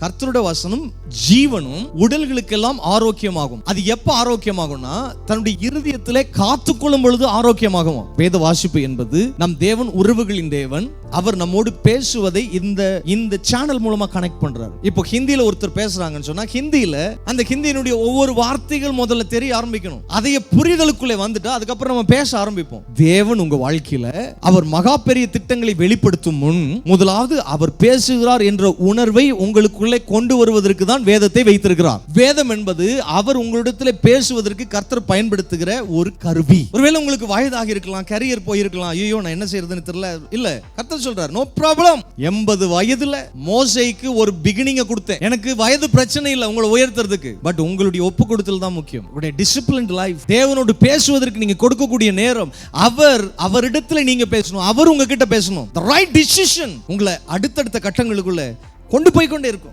கர்த்தருடைய வசனம் ஜீவனும் உடல்களுக்கெல்லாம் ஆரோக்கியமாகும். அது எப்ப ஆரோக்கியமாகும்னா தன்னுடைய இருதயத்திலே காத்துக்கொள்ளும் பொழுது ஆரோக்கியமாகும். வேத வாசிப்பு என்பது நம் தேவன் உறவுகளின் தேவன். அவர் நம்மோடு பேசுவதை இந்த சேனல் மூலமா கனெக்ட் பண்றாரு. இப்போ ஹிந்தியில ஒருத்தர் பேசுறாங்கன்னு சொன்னா ஹிந்தியில அந்த ஹிந்தியினுடைய ஒவ்வொரு வார்த்தைகள் முதல்ல தெரிய ஆரம்பிக்கணும். அதைய புரிதலுக்குள்ளே வந்துட்டு அதுக்கப்புறம் நம்ம பேச ஆரம்பிப்போம். தேவன் உங்க வாழ்க்கையில அவர் மகா பெரிய திட்டங்களை வெளிப்படுத்தும் முன் முதலாவது அவர் பேசுகிறார் என்ற உணர்வை உங்களுக்குள்ளே கொண்டு வருவதற்கு தான் வேதத்தை வைத்திருக்கிறார். வேதம் என்பது அவர் உங்களிடத்தில் பேசுவதற்கு கர்த்தர் பயன்படுத்துகிற ஒரு கருவி. ஒருவேளை உங்களுக்கு வயதாக இருக்கலாம், கரியர் போயிருக்கலாம், ஐயோ நான் என்ன செய்யறதுன்னு தெரியல. இல்ல, கர்த்தர் சொல்றார் நோ ப்ராப்ளம். 80 வயதுல மோசேக்கு ஒரு பிகினிங்க கொடுத்தேன். எனக்கு வயது பிரச்சனை இல்லை உங்களை உயர்த்துறதுக்கு. பட் உங்களுடைய ஒப்பு கொடுத்தல் தான் முக்கியம். உங்களுடைய டிசிப்ளின்ட் லைஃப். தேவனோடு பேசுவதற்கு நீங்க கொடுக்கக்கூடிய நேரம், அவரிடத்துல நீங்க பேசணும், அவர் உங்ககிட்ட பேசணும். the right decision உங்களை அடுத்தடுத்த கட்டங்களுக்குள்ள கொண்டு போய் கொண்டே இருக்கும்.